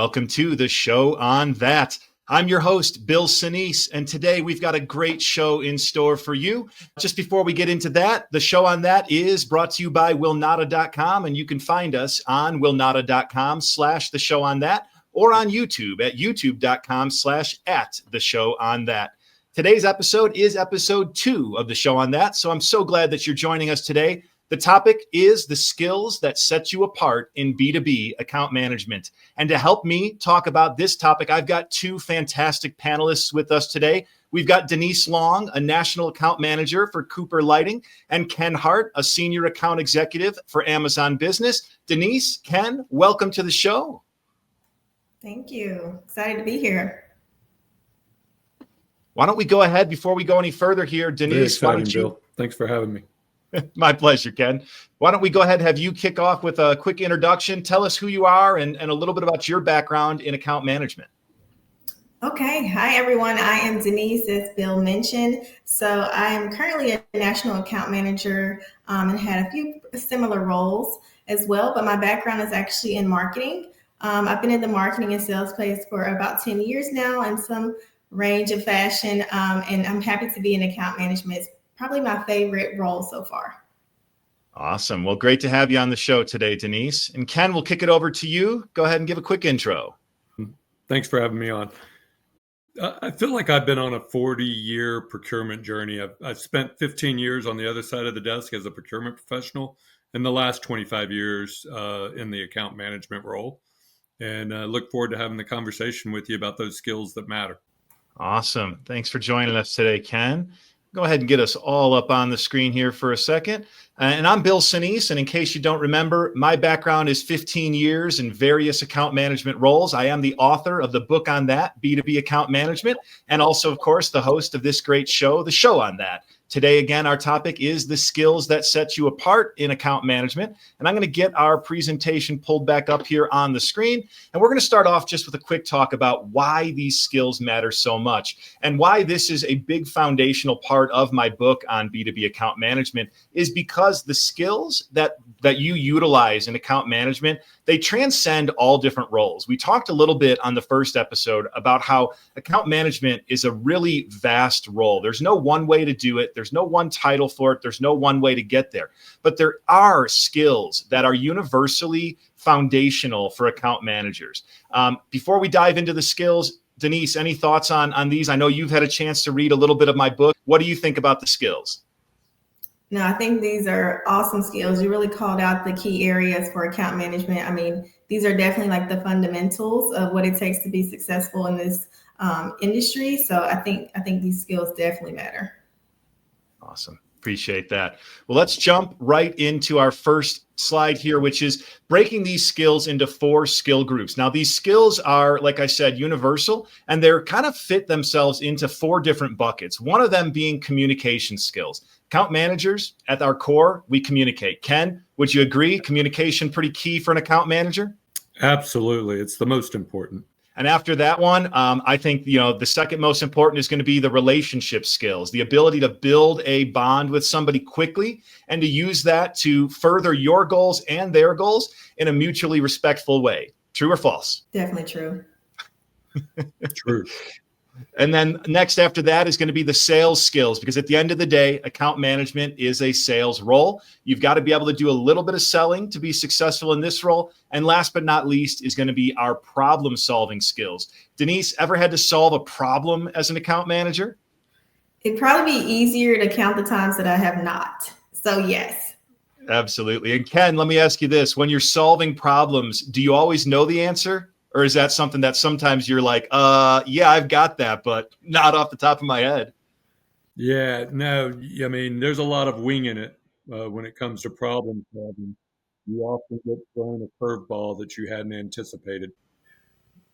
Welcome to the show on that. I'm your host, Bill Sinise, and today we've got a great show in store for you. Just before we get into that, the show on that is brought to you by willnada.com, and you can find us on willnada.com/the show on that, or on YouTube at youtube.com/@the show on that. Today's episode is episode 2 of the show on that, so I'm so glad that you're joining us today. The topic is the skills that set you apart in B2B account management. And to help me talk about this topic, I've got 2 fantastic panelists with us today. We've got Deneace Long, a national account manager for Cooper Lighting, and Ken Hart, a senior account executive for Amazon Business. Deneace, Ken, welcome to the show. Thank you. Excited to be here. Why don't we go ahead before we go any further here, Deneace? Why don't you? Bill. Thanks for having me. My pleasure, Ken. Why don't we go ahead and have you kick off with a quick introduction? Tell us who you are and a little bit about your background in account management. Okay. Hi, everyone. I am Deneace, as Bill mentioned. So I am currently a national account manager and had a few similar roles as well, but my background is actually in marketing. I've been in the marketing and sales place for about 10 years now in some range of fashion, and I'm happy to be in account management. It's probably my favorite role so far. Awesome. Well, great to have you on the show today, Deneace. And Ken, we'll kick it over to you. Go ahead and give a quick intro. Thanks for having me on. I feel like I've been on a 40-year procurement journey. I've spent 15 years on the other side of the desk as a procurement professional, and the last 25 years in the account management role. And I look forward to having the conversation with you about those skills that matter. Awesome. Thanks for joining us today, Ken. Go ahead and get us all up on the screen here for a second. And I'm Bill Sinise, and in case you don't remember, my background is 15 years in various account management roles. I am the author of the book on that, B2B Account Management, and also, of course, the host of this great show, the show on that. Today, again, our topic is the skills that set you apart in account management. And I'm going to get our presentation pulled back up here on the screen. And we're going to start off just with a quick talk about why these skills matter so much and why this is a big foundational part of my book on B2B account management is because the skills that you utilize in account management, they transcend all different roles. We talked a little bit on the first episode about how account management is a really vast role. There's no one way to do it. There's no one title for it. There's no one way to get there. But there are skills that are universally foundational for account managers. Before we dive into the skills, Deneace, any thoughts on these? I know you've had a chance to read a little bit of my book. What do you think about the skills? No, I think these are awesome skills. You really called out the key areas for account management. I mean, these are definitely like the fundamentals of what it takes to be successful in this industry. So I think these skills definitely matter. Awesome. Appreciate that. Well, let's jump right into our first slide here, which is breaking these skills into 4 skill groups. Now, these skills are, like I said, universal, and they're kind of fit themselves into 4 different buckets. One of them being communication skills. Account managers, at our core, we communicate. Ken, would you agree? Communication pretty key for an account manager? Absolutely. It's the most important. And after that one, I think, the second most important is going to be the relationship skills, the ability to build a bond with somebody quickly and to use that to further your goals and their goals in a mutually respectful way. True or false? Definitely true. True. And then next after that is going to be the sales skills, because at the end of the day, account management is a sales role. You've got to be able to do a little bit of selling to be successful in this role. And last but not least is going to be our problem solving skills. Deneace, ever had to solve a problem as an account manager? It'd probably be easier to count the times that I have not. So yes. Absolutely. And Ken, let me ask you this. When you're solving problems, do you always know the answer? Or is that something that sometimes you're like, yeah, I've got that, but not off the top of my head? Yeah, no, I mean, there's a lot of winging it when it comes to problem solving. You often get thrown a curveball that you hadn't anticipated.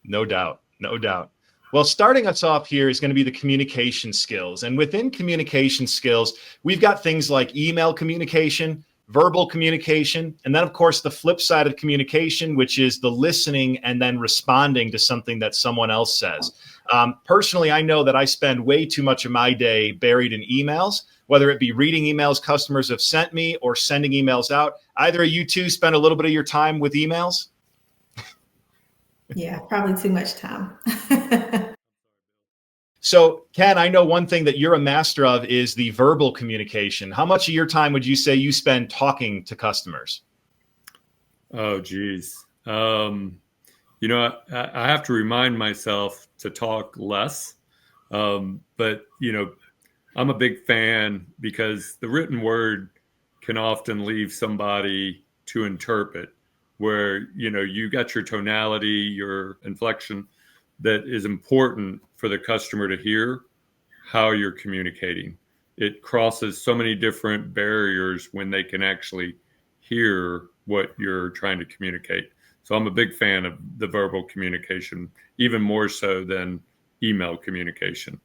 No doubt. No doubt. Well, starting us off here is going to be the communication skills. And within communication skills, we've got things like email communication, verbal communication, and then, of course, the flip side of communication, which is the listening and then responding to something that someone else says. Personally, I know that I spend way too much of my day buried in emails, whether it be reading emails customers have sent me or sending emails out. Either of you two spend a little bit of your time with emails? Yeah, probably too much time. So, Ken, I know one thing that you're a master of is the verbal communication. How much of your time would you say you spend talking to customers? Oh, geez. I have to remind myself to talk less. But, I'm a big fan because the written word can often leave somebody to interpret where, you got your tonality, your inflection that is important for the customer to hear how you're communicating. It crosses so many different barriers when they can actually hear what you're trying to communicate. So I'm a big fan of the verbal communication, even more so than email communication.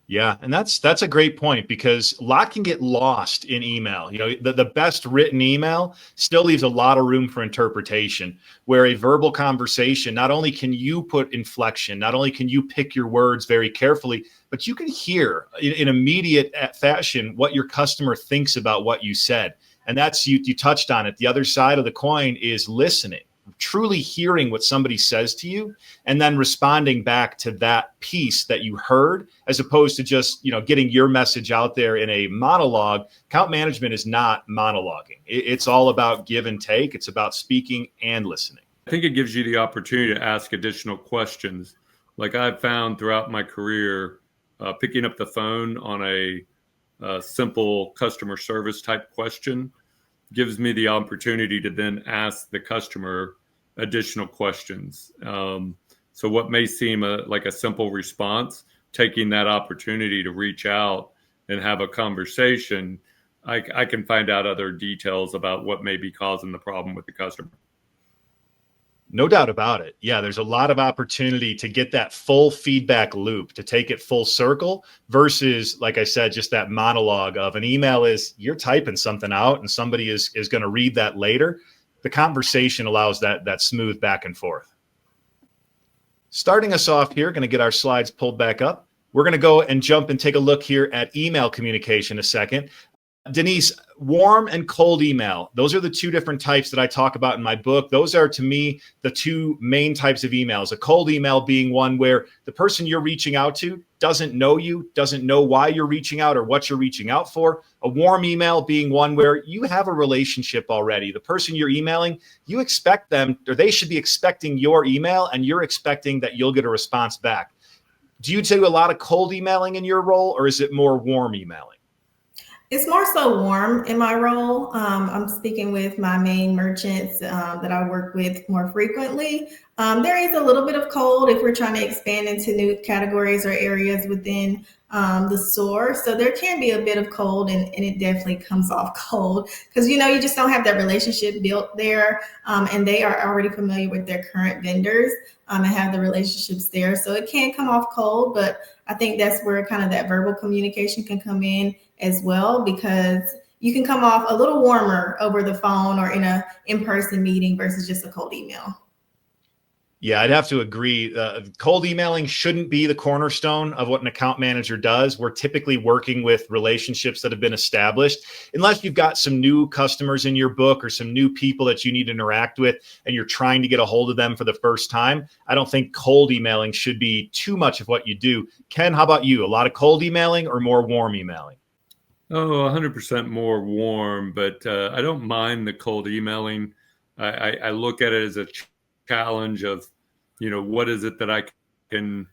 Yeah, and that's a great point because a lot can get lost in email. The best written email still leaves a lot of room for interpretation, where a verbal conversation, not only can you put inflection, not only can you pick your words very carefully, but you can hear in immediate fashion what your customer thinks about what you said. And that's you touched on it. The other side of the coin is listening, truly hearing what somebody says to you and then responding back to that piece that you heard, as opposed to just getting your message out there in a monologue. Account management is not monologuing. It's all about give and take. It's about speaking and listening. I think it gives you the opportunity to ask additional questions. Like I've found throughout my career, picking up the phone on a simple customer service type question gives me the opportunity to then ask the customer additional questions. So what may seem like a simple response, taking that opportunity to reach out and have a conversation, I can find out other details about what may be causing the problem with the customer. No doubt about it. Yeah, there's a lot of opportunity to get that full feedback loop, to take it full circle versus, like I said, just that monologue of an email is you're typing something out and somebody is going to read that later. The conversation allows that smooth back and forth. Starting us off here, going to get our slides pulled back up. We're going to go and jump and take a look here at email communication a second. Denise, warm and cold email. Those are the two different types that I talk about in my book. Those are, to me, the two main types of emails. A cold email being one where the person you're reaching out to doesn't know you, doesn't know why you're reaching out or what you're reaching out for. A warm email being one where you have a relationship already. The person you're emailing, you expect them, or they should be expecting your email, and you're expecting that you'll get a response back. Do you do a lot of cold emailing in your role, or is it more warm emailing? It's more so warm in my role. I'm speaking with my main merchants that I work with more frequently. There is a little bit of cold if we're trying to expand into new categories or areas within the store. So there can be a bit of cold, and it definitely comes off cold because, you just don't have that relationship built there. And they are already familiar with their current vendors and have the relationships there. So it can come off cold, but I think that's where kind of that verbal communication can come in as well, because you can come off a little warmer over the phone or in a in-person meeting versus just a cold email. Yeah, I'd have to agree. Cold emailing shouldn't be the cornerstone of what an account manager does. We're typically working with relationships that have been established. Unless you've got some new customers in your book or some new people that you need to interact with and you're trying to get a hold of them for the first time, I don't think cold emailing should be too much of what you do. Ken, how about you? A lot of cold emailing or more warm emailing? Oh, 100% more warm, but I don't mind the cold emailing. I look at it as a challenge of, what is it that I can,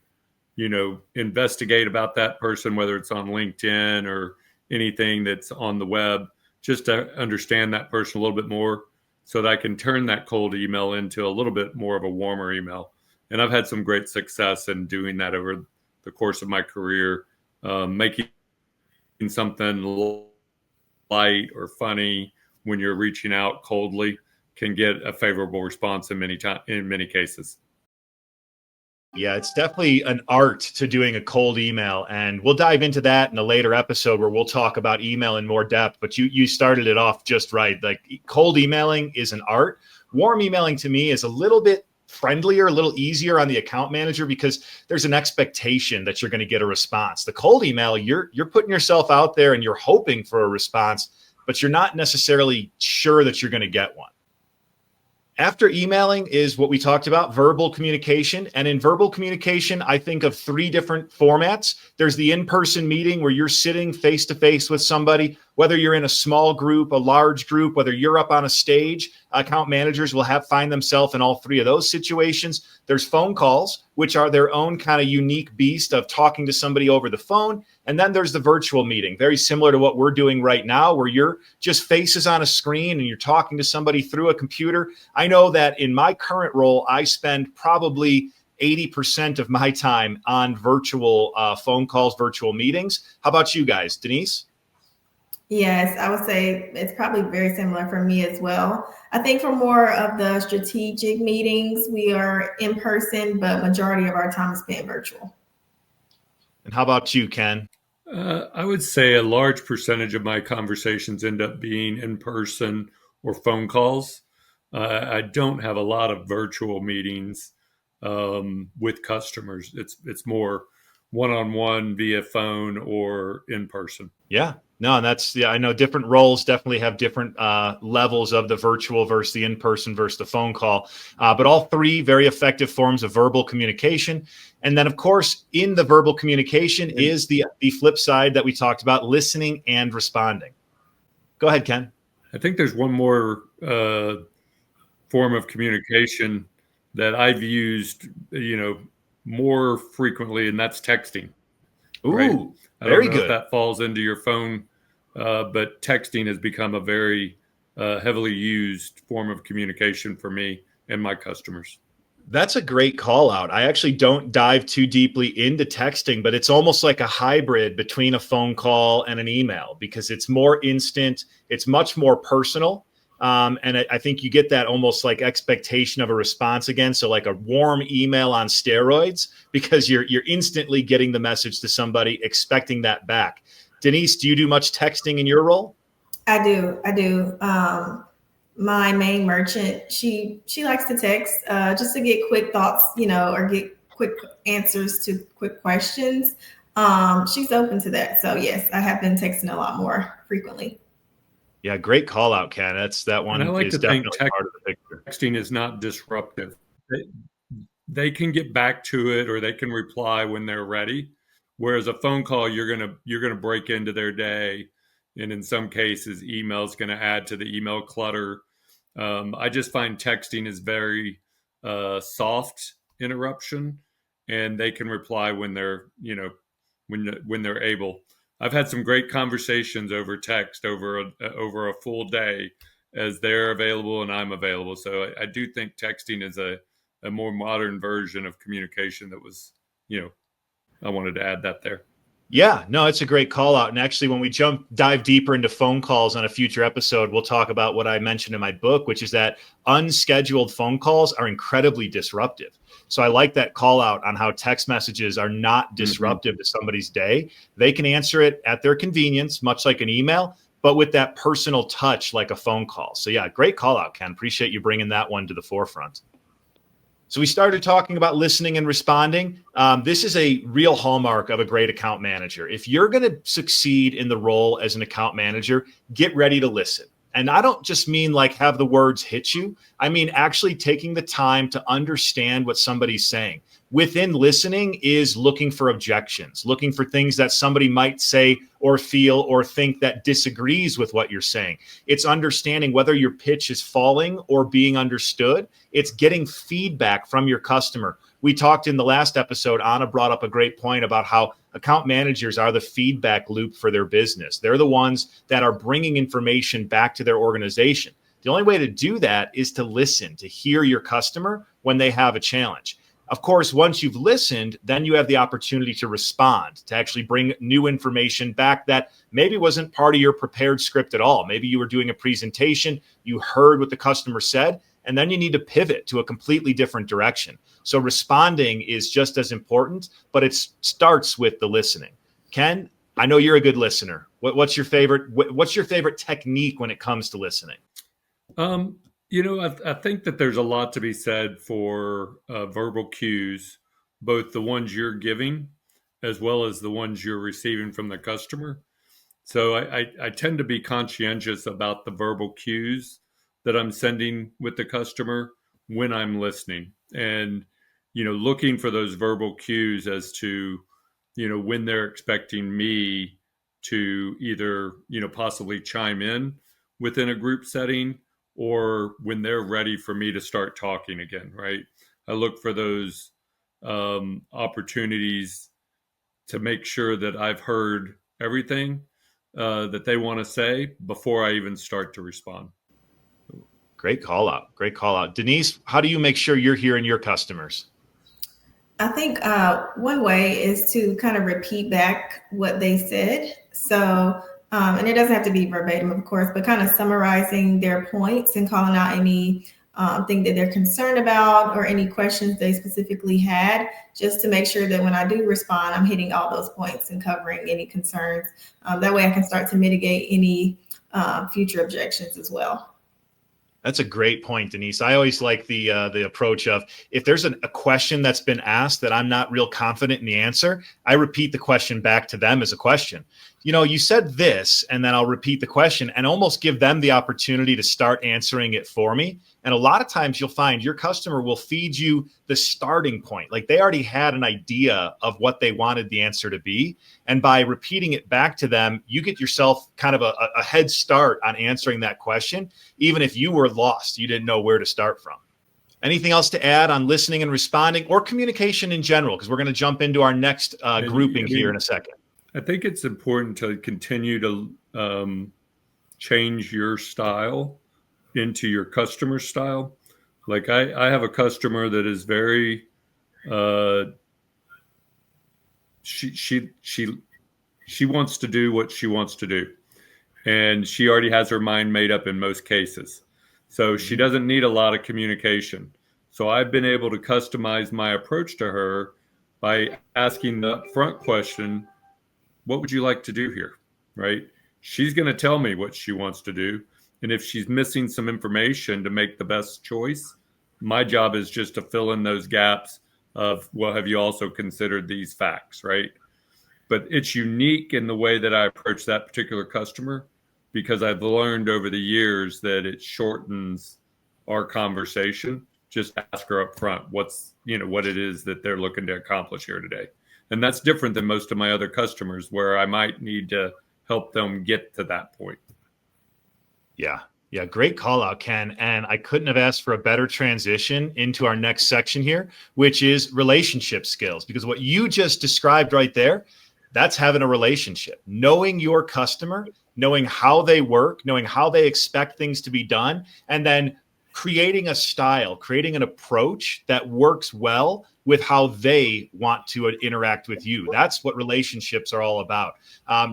investigate about that person, whether it's on LinkedIn or anything that's on the web, just to understand that person a little bit more so that I can turn that cold email into a little bit more of a warmer email. And I've had some great success in doing that over the course of my career, making something light or funny when you're reaching out coldly can get a favorable response in many cases. Yeah, it's definitely an art to doing a cold email, and we'll dive into that in a later episode where we'll talk about email in more depth. But you started it off just right. Like, cold emailing is an art. Warm emailing to me is a little bit friendlier, a little easier on the account manager because there's an expectation that you're going to get a response. The cold email, you're putting yourself out there and you're hoping for a response, but you're not necessarily sure that you're going to get one. After emailing is what we talked about, verbal communication. And in verbal communication, I think of 3 different formats. There's the in-person meeting where you're sitting face to face with somebody, whether you're in a small group, a large group, whether you're up on a stage. Account managers will find themselves in all 3 of those situations. There's phone calls, which are their own kind of unique beast of talking to somebody over the phone. And then there's the virtual meeting, very similar to what we're doing right now, where you're just faces on a screen and you're talking to somebody through a computer. I know that in my current role, I spend probably 80% of my time on virtual phone calls, virtual meetings. How about you guys, Deneace? Yes, I would say it's probably very similar for me as well. I think for more of the strategic meetings, we are in person, but majority of our time is spent virtual. And how about you, Ken? I would say a large percentage of my conversations end up being in person or phone calls. I don't have a lot of virtual meetings with customers. It's more one-on-one via phone or in person. Yeah, no, and I know different roles definitely have different levels of the virtual versus the in-person versus the phone call, but all 3 very effective forms of verbal communication. And then, of course, in the verbal communication is the flip side that we talked about, listening and responding. Go ahead, Ken. I think there's one more form of communication that I've used, more frequently, and that's texting. Ooh, right? I very don't know good. if that falls into your phone, but texting has become a very heavily used form of communication for me and my customers. That's a great call out. I actually don't dive too deeply into texting, but it's almost like a hybrid between a phone call and an email because it's more instant. It's much more personal. And I think you get that almost like expectation of a response again. So like a warm email on steroids because you're instantly getting the message to somebody expecting that back. Deneace, do you do much texting in your role? I do. My main merchant, she likes to text just to get quick thoughts, or get quick answers to quick questions. She's open to that. So yes, I have been texting a lot more frequently. Yeah, great call out, Ken. That one And I like is to think definitely part of the picture. texting is not disruptive. They can get back to it or they can reply when they're ready. Whereas a phone call, you're gonna break into their day, and in some cases, email's going to add to the email clutter. I just find texting is very soft interruption, and they can reply when they're when they're able. I've had some great conversations over text over a full day as they're available and I'm available. So I do think texting is a more modern version of communication that was, I wanted to add that there. Yeah, no, it's a great call out. And actually, when we dive deeper into phone calls on a future episode, we'll talk about what I mentioned in my book, which is that unscheduled phone calls are incredibly disruptive. So I like that call out on how text messages are not disruptive to somebody's day. They can answer it at their convenience, much like an email, but with that personal touch like a phone call. So yeah, great call out, Ken. Appreciate you bringing that one to the forefront. So we started talking about listening and responding. This is a real hallmark of a great account manager. If you're going to succeed in the role as an account manager, get ready to listen. And I don't just mean like have the words hit you. I mean actually taking the time to understand what somebody's saying. Within listening is looking for objections, looking for things that somebody might say or feel or think that disagrees with what you're saying. It's understanding whether your pitch is falling or being understood. It's getting feedback from your customer. We talked in the last episode, Anna brought up a great point about how account managers are the feedback loop for their business. They're the ones that are bringing information back to their organization. The only way to do that is to listen, to hear your customer when they have a challenge. Of course, once you've listened, then you have the opportunity to respond, to actually bring new information back that maybe wasn't part of your prepared script at all. Maybe you were doing a presentation, you heard what the customer said, and then you need to pivot to a completely different direction. So responding is just as important, but it starts with the listening. Ken, I know you're a good listener. What's your favorite technique when it comes to listening? I think that there's a lot to be said for verbal cues, both the ones you're giving as well as the ones you're receiving from the customer. So I tend to be conscientious about the verbal cues that I'm sending with the customer when I'm listening, and looking for those verbal cues as to when they're expecting me to either possibly chime in within a group setting, or when they're ready for me to start talking again, right? I look for those opportunities to make sure that I've heard everything that they want to say before I even start to respond. Great call out. Great call out. Deneace, how do you make sure you're hearing your customers? I think one way is to kind of repeat back what they said. So, and it doesn't have to be verbatim, of course, but kind of summarizing their points and calling out any thing that they're concerned about or any questions they specifically had, just to make sure that when I do respond, I'm hitting all those points and covering any concerns. That way I can start to mitigate any future objections as well. That's a great point, Deneace. I always like the approach of, if there's a question that's been asked that I'm not real confident in the answer, I repeat the question back to them as a question. You said this, and then I'll repeat the question and almost give them the opportunity to start answering it for me. And a lot of times you'll find your customer will feed you the starting point. Like, they already had an idea of what they wanted the answer to be. And by repeating it back to them, you get yourself kind of a head start on answering that question, even if you were lost, you didn't know where to start from. Anything else to add on listening and responding, or communication in general? Because we're going to jump into our next grouping here in a second. I think it's important to continue to change your style into your customer style. Like, I have a customer that is very she wants to do what she wants to do, and she already has her mind made up in most cases, so she doesn't need a lot of communication. So I've been able to customize my approach to her by asking the front question, what would you like to do here? Right? She's going to tell me what she wants to do. And if she's missing some information to make the best choice, my job is just to fill in those gaps of, well, have you also considered these facts, right? But it's unique in the way that I approach that particular customer, because I've learned over the years that it shortens our conversation. Just ask her up front what it is that they're looking to accomplish here today. And that's different than most of my other customers, where I might need to help them get to that point. Yeah. Great call out, Ken. And I couldn't have asked for a better transition into our next section here, which is relationship skills. Because what you just described right there, that's having a relationship, knowing your customer, knowing how they work, knowing how they expect things to be done, and then creating a style, creating an approach that works well with how they want to interact with you. That's what relationships are all about.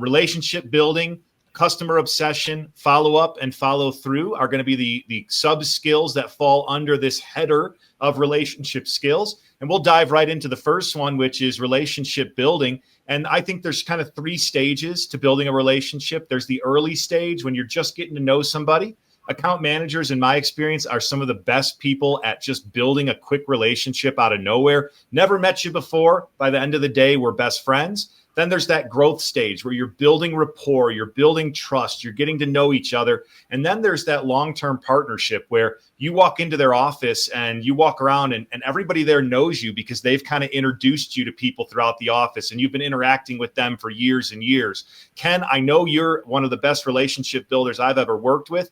Relationship building, customer obsession, follow up, and follow through are going to be the sub skills that fall under this header of relationship skills. And we'll dive right into the first one, which is relationship building. And I think there's kind of 3 stages to building a relationship. There's the early stage, when you're just getting to know somebody. Account managers, in my experience, are some of the best people at just building a quick relationship out of nowhere. Never met you before. By the end of the day, we're best friends. Then there's that growth stage where you're building rapport, you're building trust, you're getting to know each other. And then there's that long-term partnership where you walk into their office and you walk around and everybody there knows you because they've kind of introduced you to people throughout the office and you've been interacting with them for years and years. Ken, I know you're one of the best relationship builders I've ever worked with.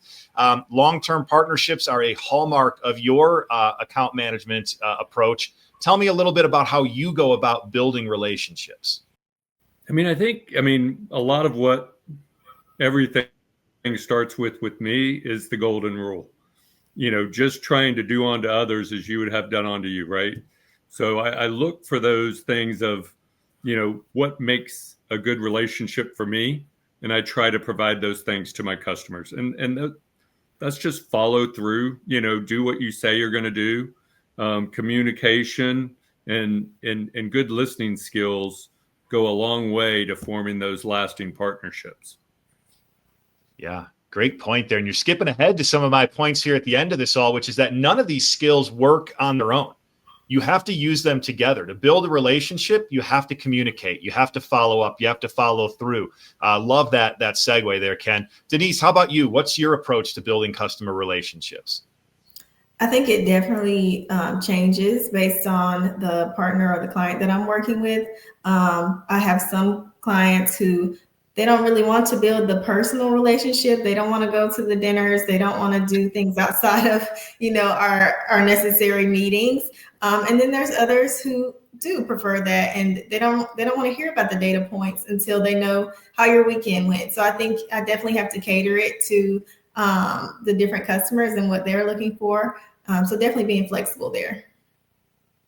Long-term partnerships are a hallmark of your account management approach. Tell me a little bit about how you go about building relationships. I think a lot of what everything starts with me is the golden rule. Just trying to do unto others as you would have done unto you, right? So I look for those things of, what makes a good relationship for me, and I try to provide those things to my customers. And that's just follow through, do what you say you're going to do. Communication and good listening skills go a long way to forming those lasting partnerships. Yeah, great point there. And you're skipping ahead to some of my points here at the end of this all, which is that none of these skills work on their own. you have to use them together. To build a relationship, you have to communicate, you have to follow up, you have to follow through. Love that segue there, Ken. Deneace, how about you? What's your approach to building customer relationships? I think it definitely changes based on the partner or the client that I'm working with. I have some clients who they don't really want to build the personal relationship. They don't want to go to the dinners. They don't want to do things outside of, our necessary meetings. And then there's others who do prefer that, and they don't want to hear about the data points until they know how your weekend went. So I think I definitely have to cater it to the different customers and what they're looking for. So definitely being flexible there.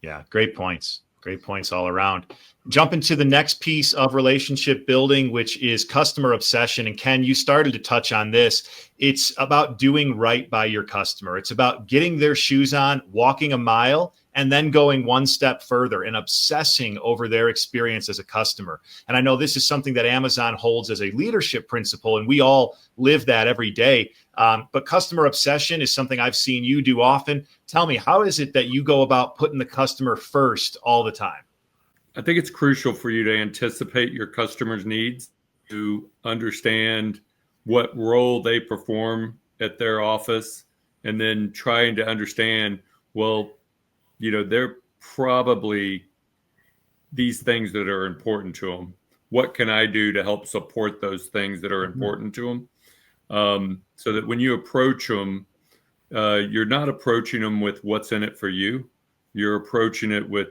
Yeah, great points. Great points all around. Jump into the next piece of relationship building, which is customer obsession. And Ken, you started to touch on this. It's about doing right by your customer. It's about getting their shoes on, walking a mile, and then going one step further and obsessing over their experience as a customer. And I know this is something that Amazon holds as a leadership principle, and we all live that every day. But customer obsession is something I've seen you do often. Tell me, how is it that you go about putting the customer first all the time? I think it's crucial for you to anticipate your customers' needs, to understand what role they perform at their office, and then trying to understand, well, they're probably these things that are important to them. What can I do to help support those things that are important to them? So that when you approach them, you're not approaching them with what's in it for you. You're approaching it with,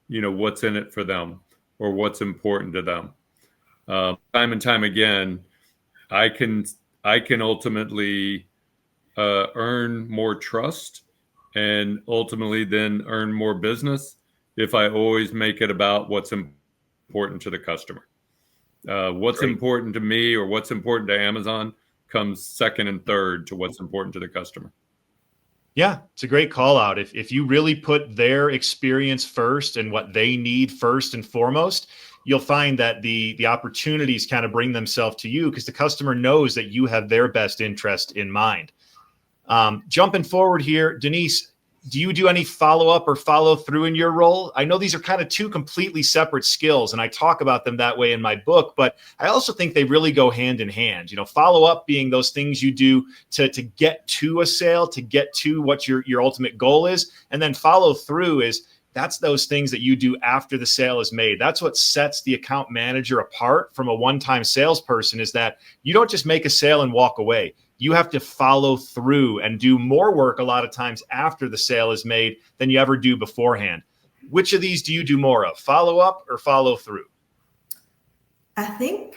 what's in it for them or what's important to them. Time and time again, I can ultimately earn more trust and ultimately then earn more business if I always make it about what's important to the customer. What's Great. important to me or what's important to Amazon comes second and third to what's important to the customer. Yeah, it's a great call out. If you really put their experience first and what they need first and foremost, you'll find that the opportunities kind of bring themselves to you because the customer knows that you have their best interest in mind. Jumping forward here, Deneace, do you do any follow-up or follow-through in your role? I know these are kind of two completely separate skills, and I talk about them that way in my book, but I also think they really go hand in hand. Follow-up being those things you do to get to a sale, to get to what your ultimate goal is, and then follow-through that's those things that you do after the sale is made. That's what sets the account manager apart from a one-time salesperson, is that you don't just make a sale and walk away. You have to follow through and do more work a lot of times after the sale is made than you ever do beforehand. Which of these do you do more of, follow up or follow through? I think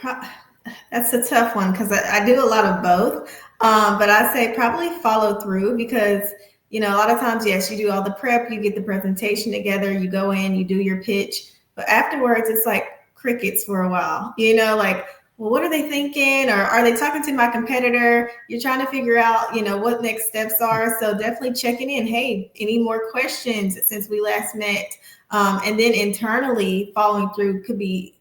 that's a tough one because I do a lot of both. But I say probably follow through because, a lot of times, yes, you do all the prep, you get the presentation together, you go in, you do your pitch, but afterwards it's like crickets for a while, well, what are they thinking? Or are they talking to my competitor? You're trying to figure out, what next steps are. So definitely checking in. Hey, any more questions since we last met? And then internally following through could be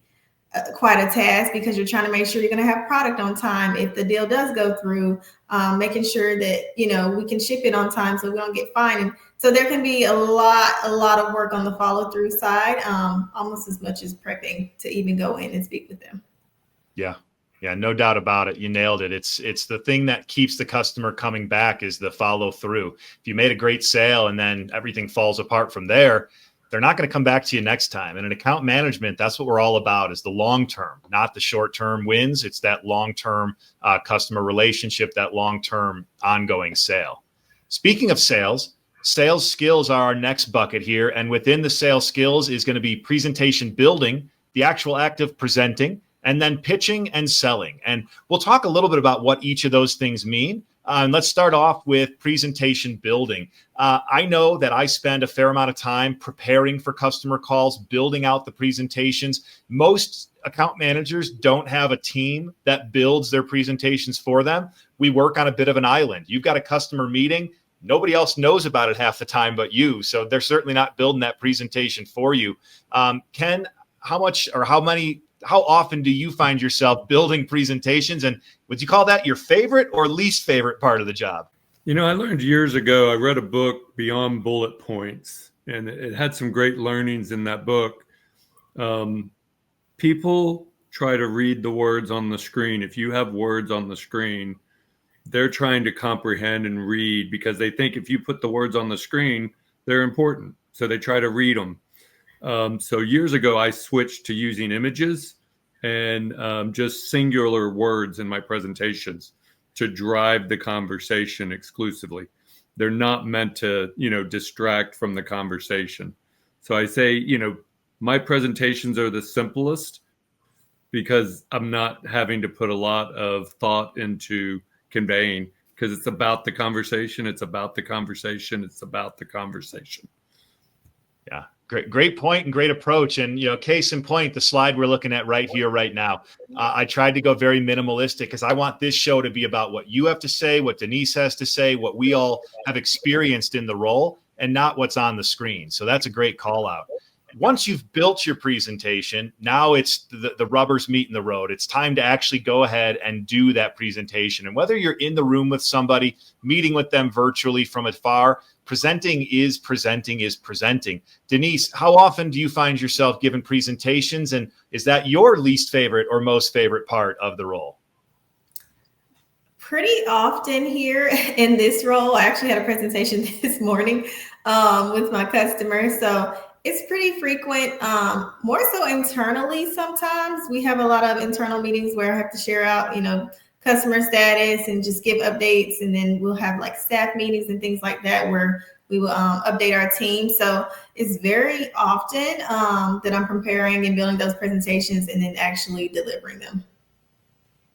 quite a task because you're trying to make sure you're going to have product on time. If the deal does go through, making sure that, we can ship it on time so we don't get fined. And so there can be a lot of work on the follow through side, almost as much as prepping to even go in and speak with them. Yeah, no doubt about it. You nailed it. It's the thing that keeps the customer coming back is the follow through. If you made a great sale and then everything falls apart from there, they're not going to come back to you next time. And in account management, that's what we're all about, is the long term, not the short term wins. It's that long term customer relationship, that long term ongoing sale. Speaking of sales skills are our next bucket here. And within the sales skills is going to be presentation building, the actual act of presenting, and then pitching and selling. And we'll talk a little bit about what each of those things mean. And let's start off with presentation building. I know that I spend a fair amount of time preparing for customer calls, building out the presentations. Most account managers don't have a team that builds their presentations for them. We work on a bit of an island. You've got a customer meeting. Nobody else knows about it half the time but you. So they're certainly not building that presentation for you. Ken, how often do you find yourself building presentations? And would you call that your favorite or least favorite part of the job? I learned years ago, I read a book, Beyond Bullet Points, and it had some great learnings in that book. People try to read the words on the screen. If you have words on the screen, they're trying to comprehend and read because they think if you put the words on the screen, they're important. So they try to read them. So years ago, I switched to using images and just singular words in my presentations to drive the conversation exclusively. They're not meant to, distract from the conversation. So I say, my presentations are the simplest because I'm not having to put a lot of thought into conveying, because it's about the conversation. It's about the conversation. It's about the conversation. Yeah. Great point and great approach. And, case in point, the slide we're looking at right here, right now, I tried to go very minimalistic because I want this show to be about what you have to say, what Deneace has to say, what we all have experienced in the role, and not what's on the screen. So that's a great call out. Once you've built your presentation, now it's the rubber's meeting the road. It's time to actually go ahead and do that presentation. And whether you're in the room with somebody, meeting with them virtually from afar, presenting is presenting. Deneace, how often do you find yourself giving presentations? And is that your least favorite or most favorite part of the role? Pretty often here in this role. I actually had a presentation this morning with my customers. So it's pretty frequent, more so internally. Sometimes we have a lot of internal meetings where I have to share out, customer status and just give updates. And then we'll have like staff meetings and things like that where we will update our team. So it's very often that I'm preparing and building those presentations and then actually delivering them.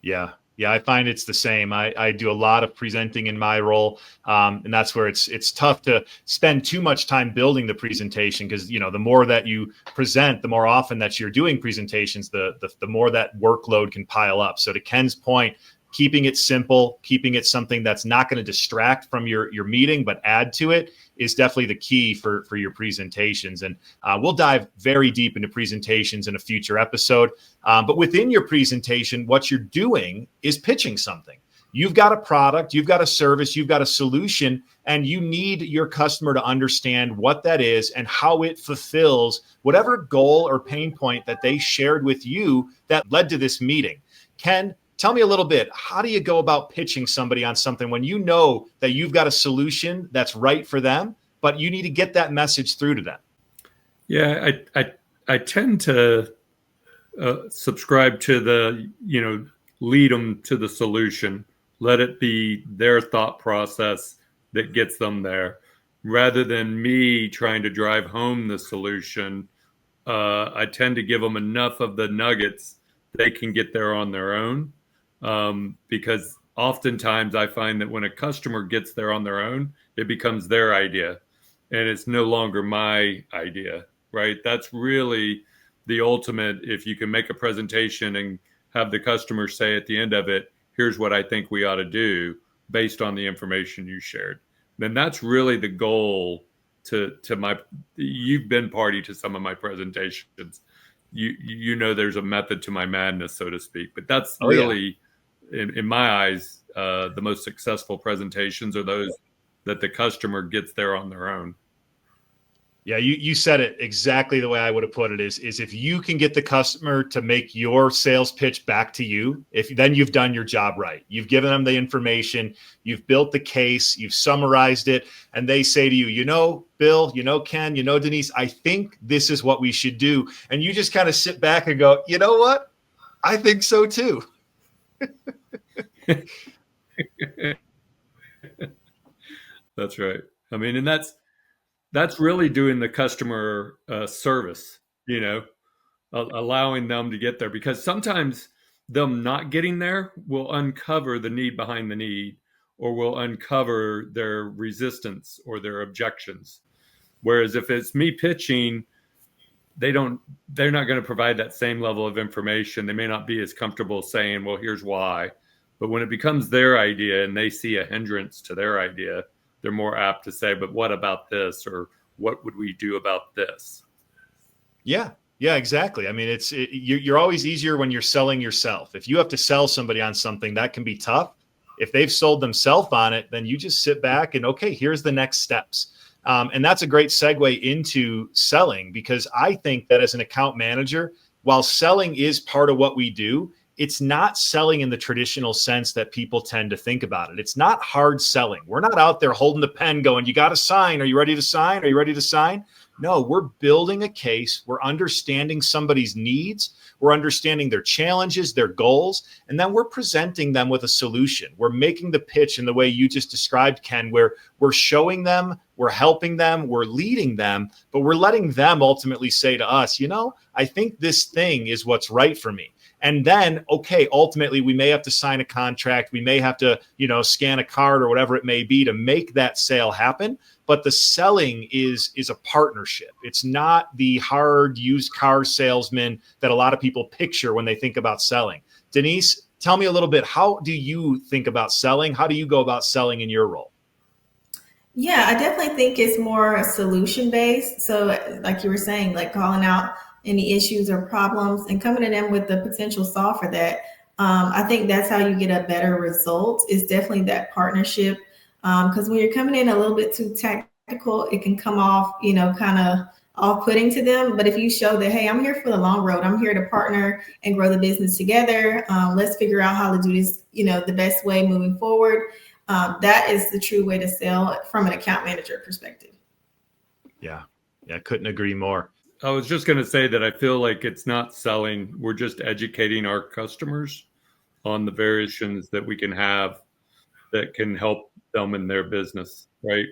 Yeah, I find it's the same. I do a lot of presenting in my role, and that's where it's tough to spend too much time building the presentation because the more that you present, the more often that you're doing presentations, the more that workload can pile up. So to Ken's point, keeping it simple, keeping it something that's not going to distract from your meeting but add to it is definitely the key for your presentations. And we'll dive very deep into presentations in a future episode. But within your presentation, what you're doing is pitching something. You've got a product, you've got a service, you've got a solution, and you need your customer to understand what that is and how it fulfills whatever goal or pain point that they shared with you that led to this meeting. Ken, tell me a little bit, how do you go about pitching somebody on something when you know that you've got a solution that's right for them, but you need to get that message through to them? Yeah, I tend to subscribe to the, lead them to the solution. Let it be their thought process that gets them there rather than me trying to drive home the solution. I tend to give them enough of the nuggets they can get there on their own. Because oftentimes I find that when a customer gets there on their own, it becomes their idea and it's no longer my idea, right? That's really the ultimate. If you can make a presentation and have the customer say at the end of it, here's what I think we ought to do based on the information you shared, then that's really the goal to you've been party to some of my presentations. There's a method to my madness, so to speak, but that's really, in my eyes, the most successful presentations are those that the customer gets there on their own. Yeah, you said it exactly the way I would have put it is if you can get the customer to make your sales pitch back to you, then you've done your job right. You've given them the information, you've built the case, you've summarized it, and they say to you, Bill, Ken, Deneace, I think this is what we should do. And you just kind of sit back and go, you know what? I think so too. That's right. I mean, and that's really doing the customer service, allowing them to get there, because sometimes them not getting there will uncover the need behind the need, or will uncover their resistance or their objections. Whereas if it's me pitching, they're not going to provide that same level of information. They may not be as comfortable saying, well, here's why. But when it becomes their idea and they see a hindrance to their idea, they're more apt to say, but what about this? Or what would we do about this? Yeah, exactly. I mean, you're always easier when you're selling yourself. If you have to sell somebody on something, that can be tough. If they've sold themselves on it, then you just sit back and, okay, here's the next steps. And that's a great segue into selling, because I think that as an account manager, while selling is part of what we do, it's not selling in the traditional sense that people tend to think about it. It's not hard selling. We're not out there holding the pen going, you got to sign. Are you ready to sign? Are you ready to sign? No, we're building a case. We're understanding somebody's needs. We're understanding their challenges, their goals, and then we're presenting them with a solution. We're making the pitch in the way you just described, Ken, where we're showing them, we're helping them, we're leading them, but we're letting them ultimately say to us, I think this thing is what's right for me. And then, okay, ultimately, we may have to sign a contract. We may have to, scan a card or whatever it may be to make that sale happen. But the selling is a partnership. It's not the hard used car salesman that a lot of people picture when they think about selling. Deneace, tell me a little bit. How do you think about selling? How do you go about selling in your role? Yeah, I definitely think it's more solution based. So like you were saying, like calling out any issues or problems and coming to them with the potential solve for that. I think that's how you get a better result, is definitely that partnership. Because when you're coming in a little bit too tactical, it can come off, kind of off-putting to them. But if you show that, hey, I'm here for the long road, I'm here to partner and grow the business together. Let's figure out how to do this, the best way moving forward. That is the true way to sell from an account manager perspective. Yeah, couldn't agree more. I was just going to say that I feel like it's not selling. We're just educating our customers on the variations that we can have that can help them in their business, right?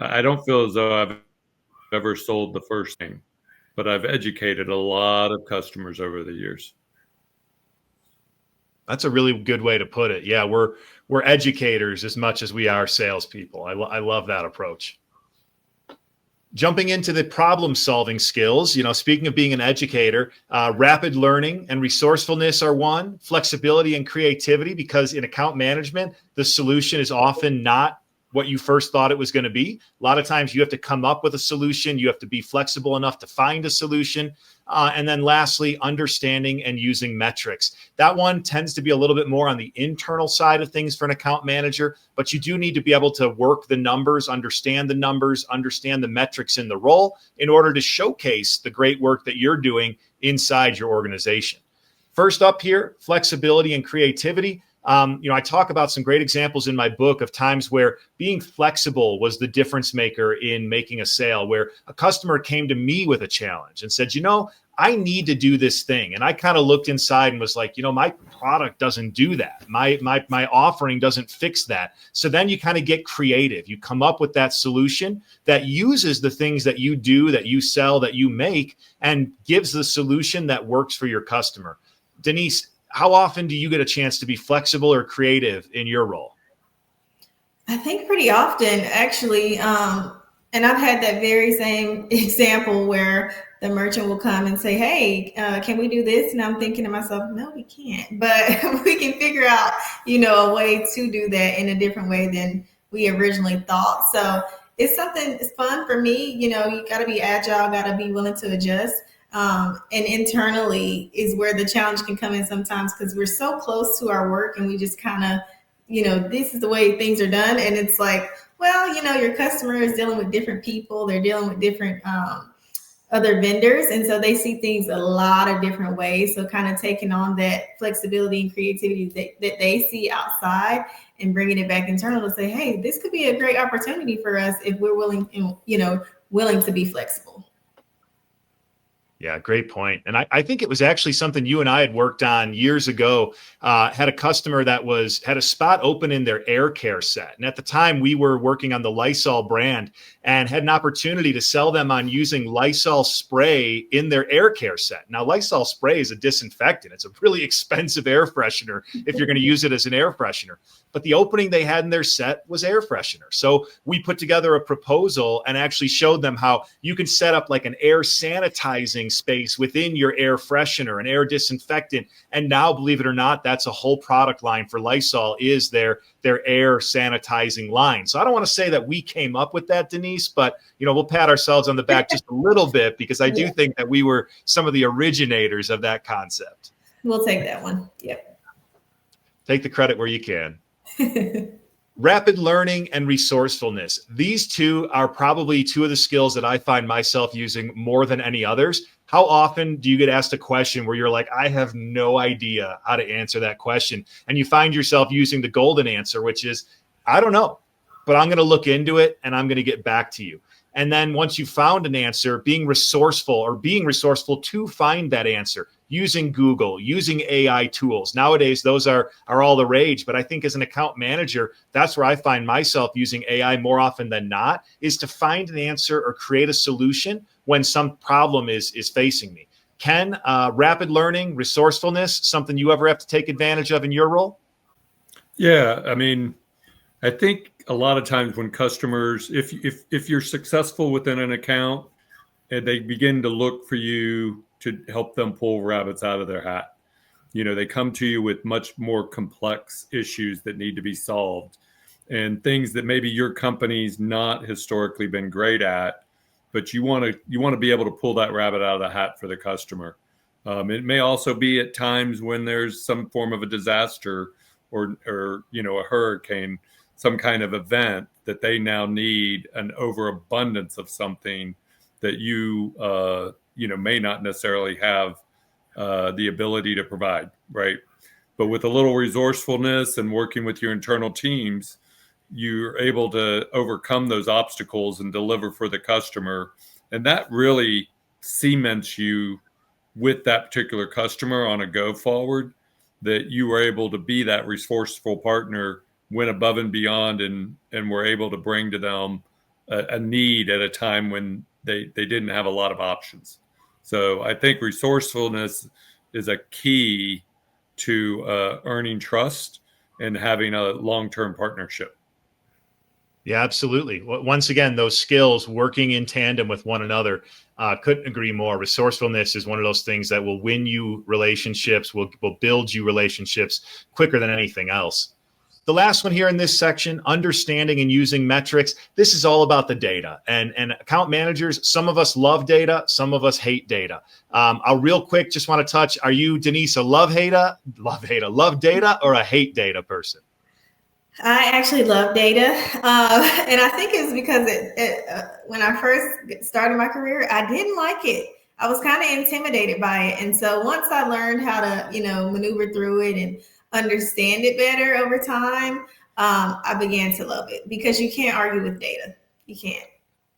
I don't feel as though I've ever sold the first thing, but I've educated a lot of customers over the years. That's a really good way to put it. Yeah, we're educators as much as we are salespeople. I love that approach. Jumping into the problem-solving skills, speaking of being an educator, rapid learning and resourcefulness are one, flexibility and creativity, because in account management, the solution is often not what you first thought it was going to be. A lot of times you have to come up with a solution. You have to be flexible enough to find a solution. And then lastly, understanding and using metrics. That one tends to be a little bit more on the internal side of things for an account manager, but you do need to be able to work the numbers, understand the metrics in the role in order to showcase the great work that you're doing inside your organization. First up here, flexibility and creativity. I talk about some great examples in my book of times where being flexible was the difference maker in making a sale, where a customer came to me with a challenge and said, I need to do this thing. And I kind of looked inside and was like, my product doesn't do that. My offering doesn't fix that. So then you kind of get creative. You come up with that solution that uses the things that you do, that you sell, that you make, and gives the solution that works for your customer. Deneace, how often do you get a chance to be flexible or creative in your role? I think pretty often, actually. And I've had that very same example where the merchant will come and say, hey, can we do this? And I'm thinking to myself, no, we can't. But we can figure out, a way to do that in a different way than we originally thought. So it's fun for me. You got to be agile, got to be willing to adjust. And internally is where the challenge can come in sometimes, because we're so close to our work and we just kind of, this is the way things are done. And it's like, well, your customer is dealing with different people. They're dealing with different other vendors. And so they see things a lot of different ways. So kind of taking on that flexibility and creativity that they see outside and bringing it back internal to say, hey, this could be a great opportunity for us if we're willing to be flexible. Yeah, great point. And I think it was actually something you and I had worked on years ago. Had a customer that had a spot open in their air care set. And at the time we were working on the Lysol brand and had an opportunity to sell them on using Lysol spray in their air care set. Now, Lysol spray is a disinfectant. It's a really expensive air freshener if you're going to use it as an air freshener. But the opening they had in their set was air freshener. So we put together a proposal and actually showed them how you can set up like an air sanitizing space within your air freshener, an air disinfectant. And now, believe it or not, that's a whole product line for Lysol, is their air sanitizing line. So I don't want to say that we came up with that, Deneace, but we'll pat ourselves on the back just a little bit, because I do think that we were some of the originators of that concept. We'll take that one. Yep. Take the credit where you can. Rapid learning and resourcefulness. These two are probably two of the skills that I find myself using more than any others. How often do you get asked a question where you're like, I have no idea how to answer that question? And you find yourself using the golden answer, which is, I don't know, but I'm going to look into it and I'm going to get back to you. And then once you found an answer, being resourceful to find that answer, using Google, using AI tools. Nowadays, those are all the rage. But I think as an account manager, that's where I find myself using AI more often than not, is to find an answer or create a solution when some problem is facing me. Ken, rapid learning, resourcefulness, something you ever have to take advantage of in your role? Yeah, I mean, I think a lot of times when customers, if you're successful within an account and they begin to look for you to help them pull rabbits out of their hat, they come to you with much more complex issues that need to be solved and things that maybe your company's not historically been great at, but you want to be able to pull that rabbit out of the hat for the customer. It may also be at times when there's some form of a disaster or a hurricane, some kind of event that they now need an overabundance of something that you may not necessarily have the ability to provide, right? But with a little resourcefulness and working with your internal teams, you're able to overcome those obstacles and deliver for the customer. And that really cements you with that particular customer on a go forward, that you were able to be that resourceful partner, went above and beyond, and were able to bring to them a need at a time when they didn't have a lot of options. So I think resourcefulness is a key to earning trust and having a long-term partnership. Yeah, absolutely. Once again, those skills working in tandem with one another, couldn't agree more. Resourcefulness is one of those things that will win you relationships, will build you relationships quicker than anything else. The last one here in this section, understanding and using metrics. This is all about the data. And account managers, some of us love data, some of us hate data. I'll real quick just want to touch, are you, Deneace, a love data, or a hate data person? I actually love data. And I think it's because when I first started my career, I didn't like it. I was kind of intimidated by it. And so once I learned how to, maneuver through it and understand it better over time, I began to love it, because you can't argue with data. You can't.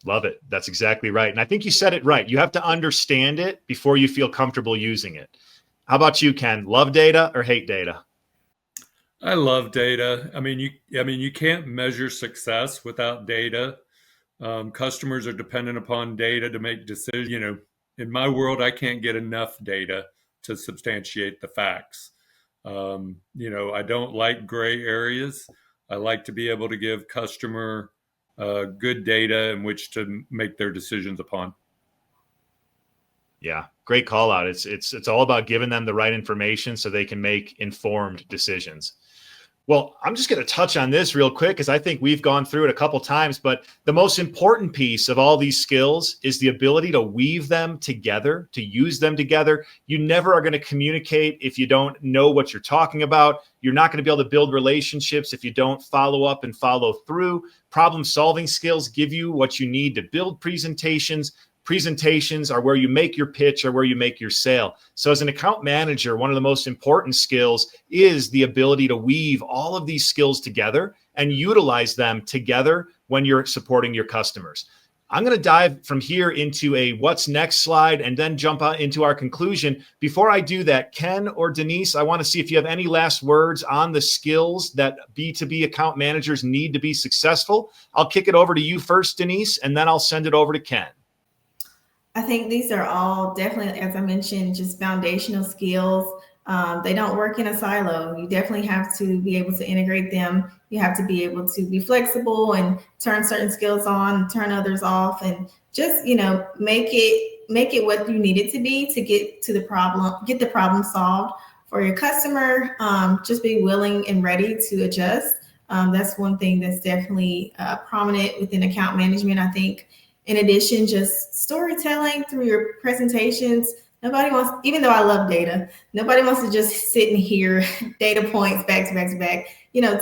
Love it. That's exactly right. And I think you said it right. You have to understand it before you feel comfortable using it. How about you, Ken? Love data or hate data? I love data. I mean, you can't measure success without data. Customers are dependent upon data to make decisions. In my world, I can't get enough data to substantiate the facts. I don't like gray areas. I like to be able to give customer good data in which to make their decisions upon. Yeah, great call out. It's all about giving them the right information so they can make informed decisions. Well, I'm just going to touch on this real quick because I think we've gone through it a couple times, but the most important piece of all these skills is the ability to weave them together, to use them together. You never are going to communicate if you don't know what you're talking about. You're not going to be able to build relationships if you don't follow up and follow through. Problem-solving skills give you what you need to build presentations. Presentations are where you make your pitch or where you make your sale. So as an account manager, one of the most important skills is the ability to weave all of these skills together and utilize them together when you're supporting your customers. I'm going to dive from here into a what's next slide and then jump out into our conclusion. Before I do that, Ken or Deneace, I want to see if you have any last words on the skills that B2B account managers need to be successful. I'll kick it over to you first, Deneace, and then I'll send it over to Ken. I think these are all definitely, as I mentioned, just foundational skills. They don't work in a silo. You definitely have to be able to integrate them. You have to be able to be flexible and turn certain skills on, turn others off, and just, make it what you need it to be to get the problem solved for your customer. Just be willing and ready to adjust. That's one thing that's definitely prominent within account management, I think. In addition, just storytelling through your presentations, Nobody wants, even though I love data, nobody wants to just sit and hear data points back to back to back.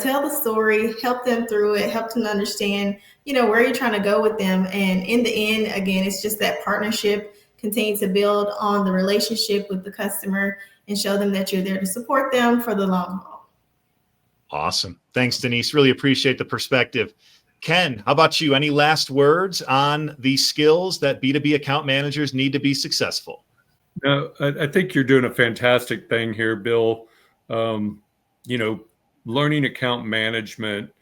Tell the story, help them through it, help them understand, where you're trying to go with them. And in the end, again, it's just that partnership, continue to build on the relationship with the customer and show them that you're there to support them for the long haul. Awesome. Thanks, Deneace. Really appreciate the perspective. Ken, how about you? Any last words on the skills that B2B account managers need to be successful? No, I think you're doing a fantastic thing here, Bill. Learning account management.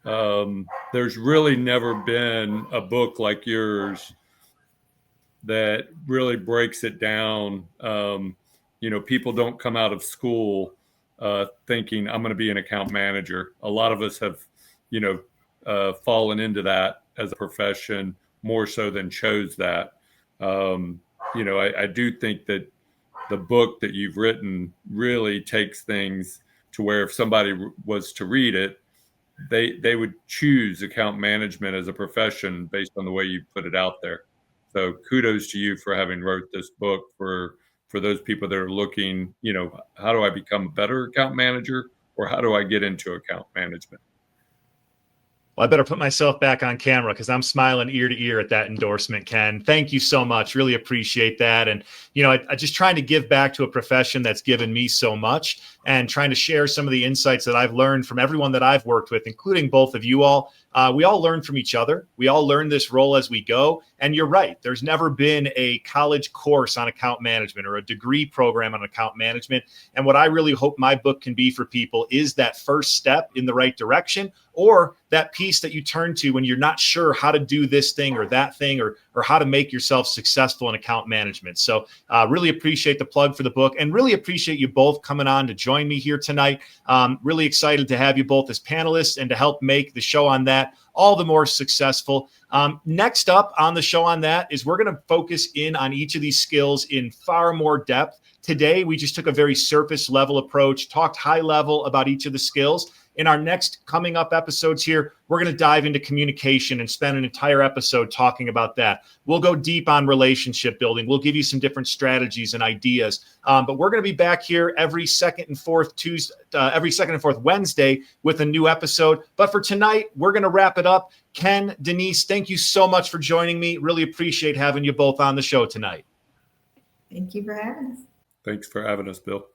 There's really never been a book like yours that really breaks it down. People don't come out of school thinking I'm going to be an account manager. A lot of us have, fallen into that as a profession more so than chose that. I do think that the book that you've written really takes things to where if somebody was to read it, they would choose account management as a profession based on the way you put it out there. So kudos to you for having wrote this book for those people that are looking, how do I become a better account manager, or how do I get into account management? Well, I better put myself back on camera because I'm smiling ear to ear at that endorsement, Ken. Thank you so much. Really appreciate that. And, I just trying to give back to a profession that's given me so much and trying to share some of the insights that I've learned from everyone that I've worked with, including both of you all. We all learn from each other. We all learn this role as we go. And you're right. There's never been a college course on account management or a degree program on account management. And what I really hope my book can be for people is that first step in the right direction, or that piece that you turn to when you're not sure how to do this thing or that thing, or how to make yourself successful in account management. So really appreciate the plug for the book, and really appreciate you both coming on to join me here tonight. Really excited to have you both as panelists and to help make the show on that all the more successful. Next up on the show on that is we're going to focus in on each of these skills in far more depth. Today, we just took a very surface level approach, talked high level about each of the skills. In our next coming up episodes here, we're going to dive into communication and spend an entire episode talking about that. We'll go deep on relationship building. We'll give you some different strategies and ideas. But we're going to be back here every second and fourth Wednesday with a new episode. But for tonight, we're going to wrap it up. Ken, Deneace, thank you so much for joining me. Really appreciate having you both on the show tonight. Thank you for having us. Thanks for having us, Bill.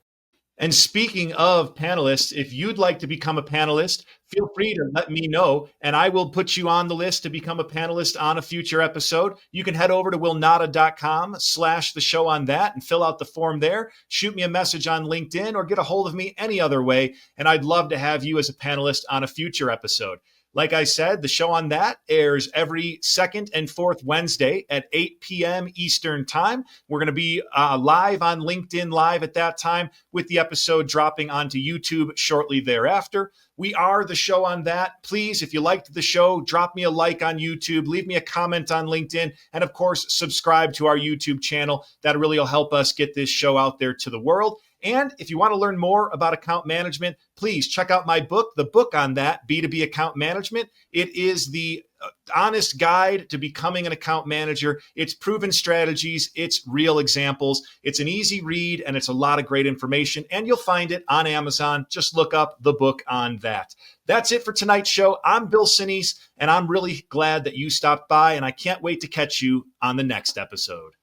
And speaking of panelists, if you'd like to become a panelist, feel free to let me know, and I will put you on the list to become a panelist on a future episode. You can head over to willnada.com/the show on that and fill out the form there. Shoot me a message on LinkedIn or get a hold of me any other way, and I'd love to have you as a panelist on a future episode. Like I said, the show on that airs every second and fourth Wednesday at 8 p.m. Eastern Time. We're going to be live on LinkedIn Live at that time, with the episode dropping onto YouTube shortly thereafter. We are the show on that. Please, if you liked the show, drop me a like on YouTube, leave me a comment on LinkedIn, and of course, subscribe to our YouTube channel. That really will help us get this show out there to the world. And if you want to learn more about account management, please check out my book, the book on that, B2B Account Management. It is the honest guide to becoming an account manager. It's proven strategies. It's real examples. It's an easy read, and it's a lot of great information. And you'll find it on Amazon. Just look up the book on that. That's it for tonight's show. I'm Bill Sinise, and I'm really glad that you stopped by, and I can't wait to catch you on the next episode.